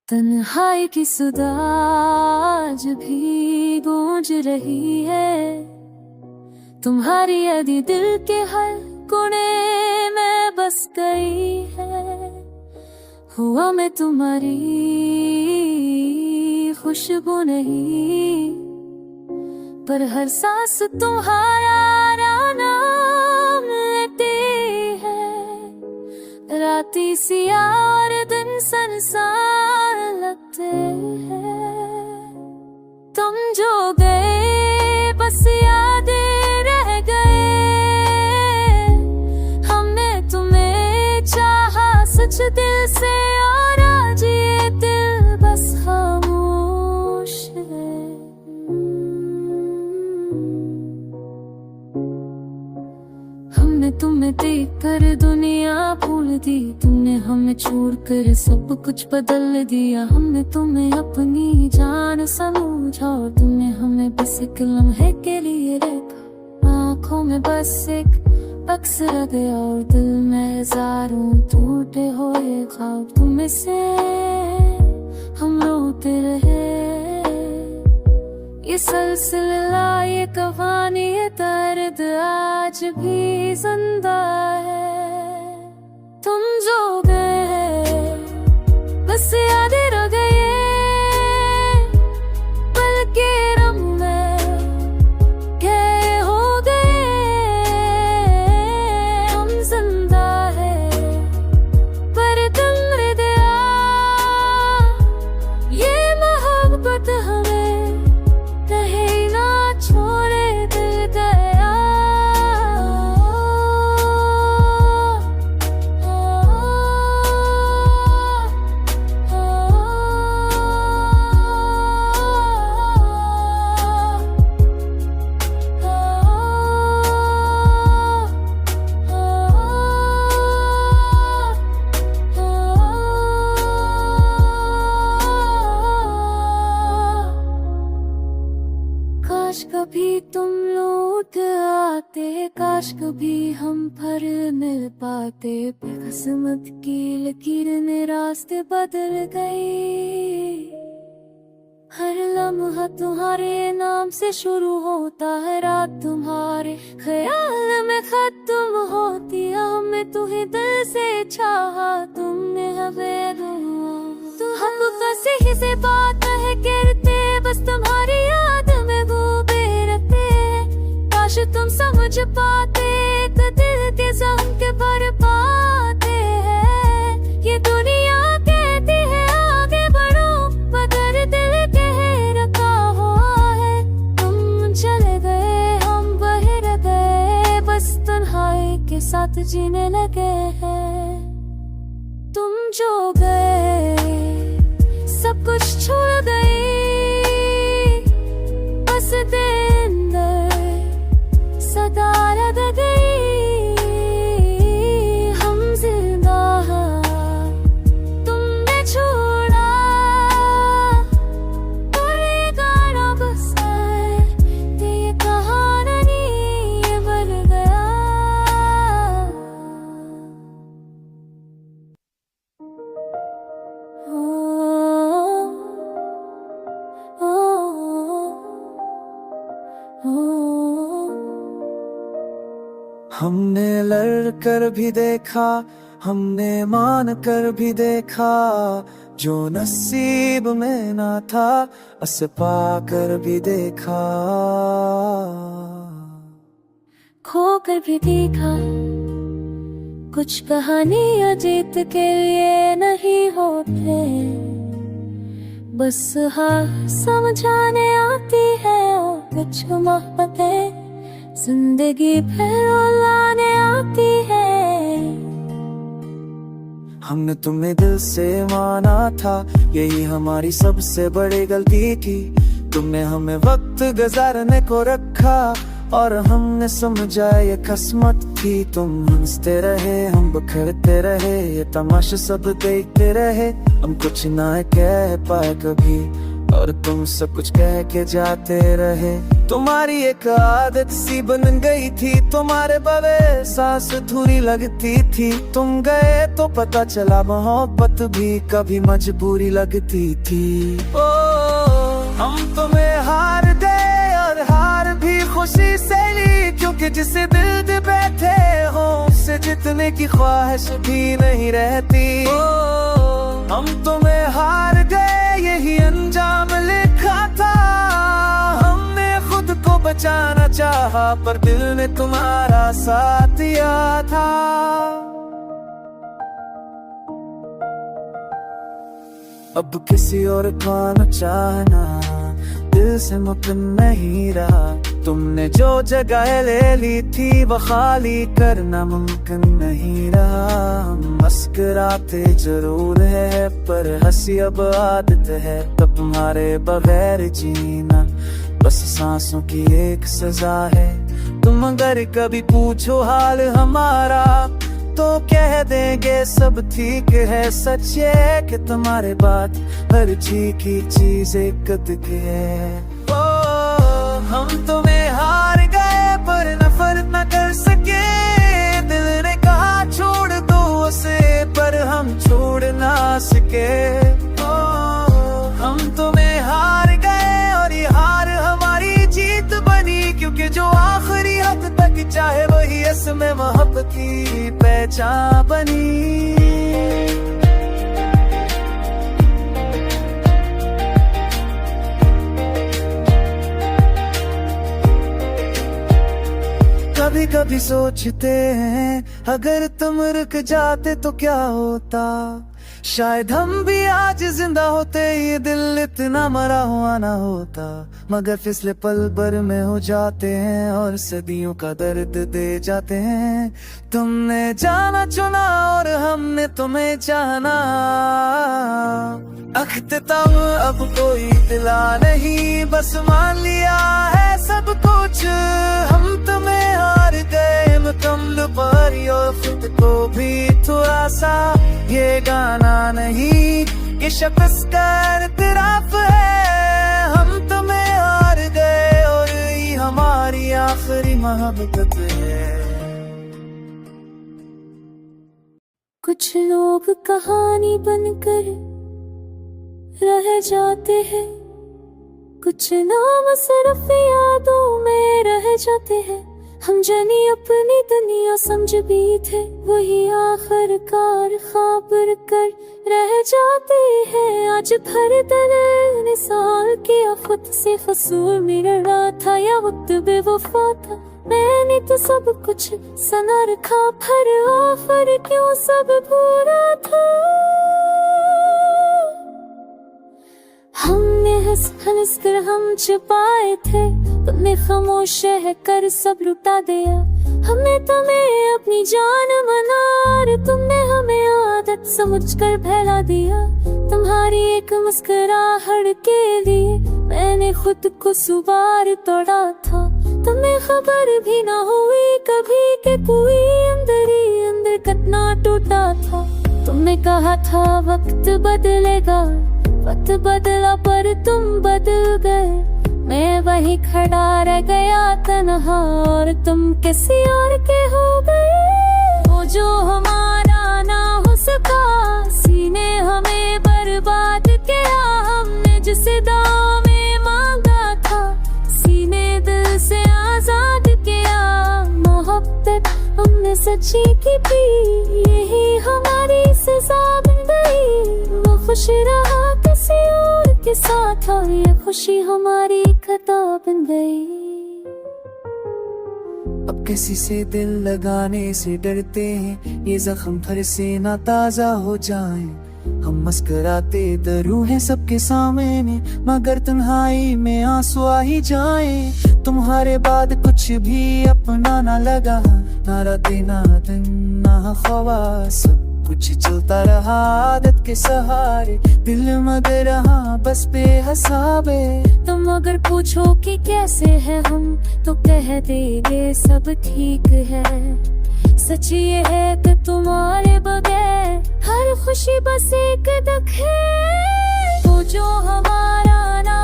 तन्हाई की सुधा आज भी गूंज रही है। तुम्हारी यदि दिल के हर कोने में बस गई है। हुआ मैं तुम्हारी खुशबू नहीं, पर हर सांस तुम्हारा नाम लेती है। राती सिया और दिन संसार लगते हैं। तुम जो गए बस यादें रह गए। हमने तुम्हें चाहा सच दिल से, और आज ये दिल बस खामोश है। हमने तुम्हें देख कर दुनिया भूल दी। तुमने हमें छोड़कर सब कुछ बदल दिया। हमने तुम्हें अपनी जान समझा, और तुमने हमें बस एक लम्हे के लिए देखा। आँखों में बस एक अक्स रह गया, और दिल में हजारों टूटे हुए ख्वाब। तुम से हम रोते रहे। ये सिलसिला, ये कहानी, ये दर्द आज भी जिंदा है। तुम जो गए बस यादें रह गए। पल के रंग में गए हो गए। हम जिंदा है पर तुम रह गया। ये मोहब्बत हमें कहीं ना छोड़े दिल गया। काश कभी तुम लौट आते, काश कभी हम फिर मिल पाते। किस्मत की लकीर ने रास्ते बदल गई। हर लम्हा तुम्हारे नाम से शुरू होता है। रात तुम्हारे ख्याल में खत्म होती है। हमें तुम्हें दिल से चाहा, तुमने हमें तो हम कैसे ही से बात है करते। बस तुम्हारी याद में डूबे रहते। काश तुम समझ पाते, एक दिल के जख्म के भर पाते हैं। ये दुनिया कहती है आगे बढ़ो, मगर दिल कह रखा हुआ है। तुम चले गए, हम बह रह गए। बस तन्हाई के साथ जीने लगे हैं। तुम जो गए सब कुछ छोड़ गई। बस दिन सदा रह गई। हम जिंदा हैं, तुमने छोड़ा। और ये गाना बस है, ये कहानी ये बन गया। हमने लड़ कर भी देखा, हमने मान कर भी देखा। जो नसीब में ना था, उसे पा कर भी देखा। खो कर भी देखा, कुछ कहानियां जीत के लिए नहीं होते। बस हाँ समझाने आती है, और कुछ मोहब्बतें जिंदगी फिर लाने आती है। हमने तुम्हें दिल से माना था, यही हमारी सबसे बड़ी गलती थी। तुमने हमें वक्त गुजारने को रखा, और हमने समझा ये किस्मत थी। तुम हंसते रहे, हम बिखरते रहे। ये तमाशा सब देखते रहे, हम कुछ ना कह पाए कभी। और तुम सब कुछ कह के जाते रहे। तुम्हारी एक आदत सी बन गई थी, तुम्हारे बगैर सांस अधूरी लगती थी। तुम गए तो पता चला मोहब्बत भी कभी मजबूरी लगती थी। ओ हम तुम्हें हार गए और हार भी खुशी से ली, क्योंकि जिसे दिल दे बैठे हो उससे जितने की ख्वाहिश भी नहीं रहती। ओ हम तुम्हें हार गए, यही अंजाम लिखा था। हमने खुद को बचाना चाहा, पर दिल ने तुम्हारा साथ दिया था। अब किसी और का न चाहना दिल से मुमकिन नहीं रहा। तुमने जो जगह ले ली थी वो खाली करना मुमकिन नहीं रहा। हम मुस्कुराते जरूर है पर हंसी अब आदत है। तब तुम्हारे बगैर जीना बस सांसों की एक सजा है। तुम अगर कभी पूछो हाल हमारा तो कह देंगे सब ठीक है। सच है कि तुम्हारे बात हर जी की चीज एक है। ओ हम तुम्हें हार गए पर नफरत न कर सके। दिल ने कहा छोड़ दो उसे, पर हम छोड़ ना सके। ओ हम तुम्हें हार गए और ये हार हमारी जीत बनी, क्योंकि जो आखिरी हद तक चाहे वही इसमें मोहब्बत की पहचान बनी। कभी कभी सोचते हैं अगर तुम रुक जाते तो क्या होता। शायद हम भी आज जिंदा होते, ये दिल इतना मरा हुआ ना होता। मगर फिसले पल भर में हो जाते हैं और सदियों का दर्द दे जाते हैं। तुमने जाना चुना और हमने तुम्हें चाहना। अख्तिताम अब कोई दिला नहीं, बस मान लिया है सब कुछ। हम तुम्हें हार गए मुकम्मल पर, और खुद को भी थोड़ा सा। ये गाना नहीं ये शख्स का इतराफ है। हम तुम्हें हार गए और ये हमारी आखिरी मोहब्बत है। कुछ लोग कहानी बनकर रह जाते हैं, कुछ नाम सिर्फ यादों में रह जाते हैं। हम जाने अपनी दुनिया समझ भी थे, वही आखिरकार ख्वाब कर रह जाते हैं। आज भर दल साल किया खुद से कसूर मेरा था या वक्त बेवफा था। मैंने तो सब कुछ सना रखा, पर आखिर क्यों सब बुरा था। हमने हंस कर हम छुपाए थे, तुमने खामोश है कर सब लुटा दिया। हमने तुम्हें अपनी जान मना और तुमने हमें आदत समझकर फैला दिया। तुम्हारी एक मुस्कुराहट के लिए मैंने खुद को सुबार तोड़ा था। तुम्हें खबर भी ना हुई कभी के कोई अंदर ही अंदर कितना टूटा था। तुमने कहा था वक्त बदलेगा, वक्त बदला पर तुम बदल गए। मैं वही खड़ा रह गया तन्हा और तुम किसी और के हो गए। वो जो हमारा ना हो सका, सीने हमें बर्बाद किया। हमने जिसे दाव में मांगा था, सीने दिल से आजाद किया। मोहब्बत हमने सच्ची की थी, यही हमारी सजा बन गई। वो खुश रहा किसी और के साथ और ये खुशी हमारी खता बन गई। अब किसी से दिल लगाने से डरते हैं, ये जख्म फिर से ना ताजा हो जाए। हम मुस्कुराते जरूर हैं सबके सामने, मगर तन्हाई में आंसू आ ही जाए। तुम्हारे बाद कुछ भी अपना ना लगा, ना रातें ना दिन ना ख्वास। कुछ चलता रहा आदत के सहारे, दिल मगर रहा बस बेहिसाबे। तुम अगर पूछो कि कैसे हैं हम, तो कह देंगे सब ठीक है। सच ये है कि तुम्हारे बगैर हर खुशी बस एक दुख है। वो जो हमारा ना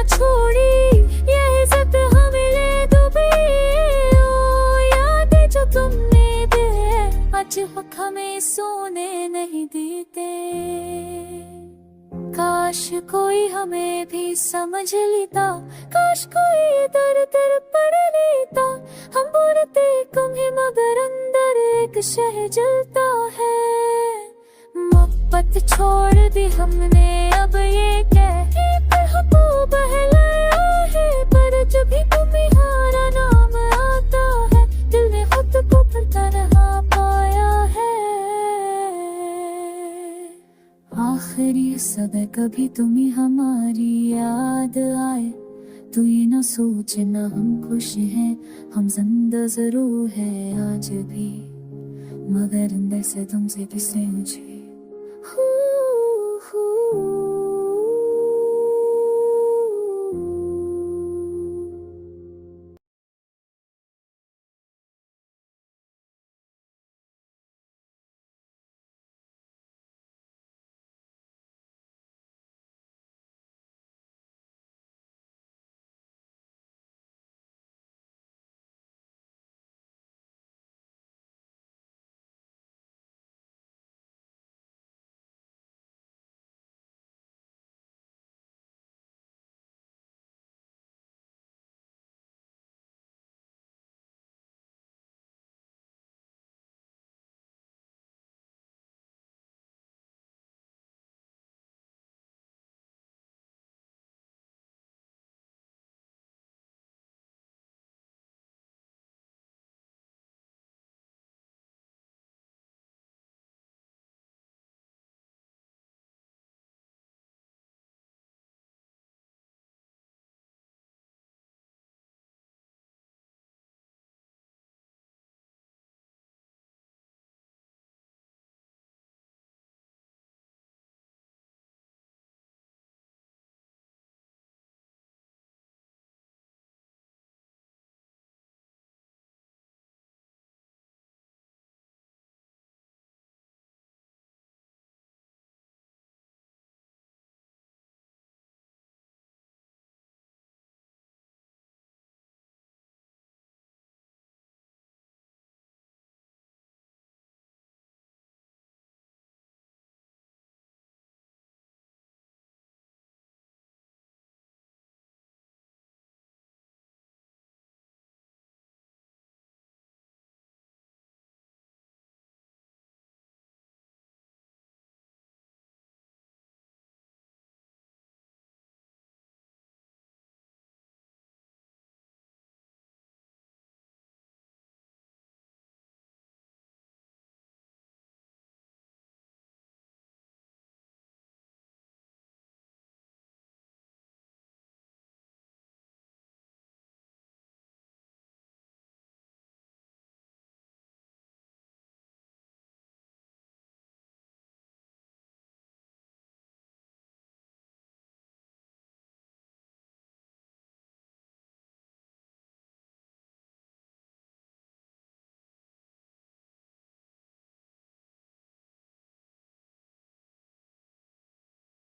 छोड़ी, ये इज्जत हमें ले डूबी। ओ यादें जो तुमने दिए, आज वक्त हमें सोने नहीं देते। काश कोई हमें भी समझ लेता, काश कोई दर दर पढ़ लेता। हम बोलते कम है मगर अंदर एक शहर जलता है। मोहब्बत छोड़ दी हमने अब ये कह पर तो बहलाया है। पर जब भी तुम्हारा नाम आता है, दिल ने खुद को फिर तन्हा पाया है। आखिरी समय कभी तुम्हें हमारी याद आए, तो ये ना सोचना हम खुश हैं, हम जिंदा जरूर है आज भी, मगर अंदर से तुमसे किसे मुझे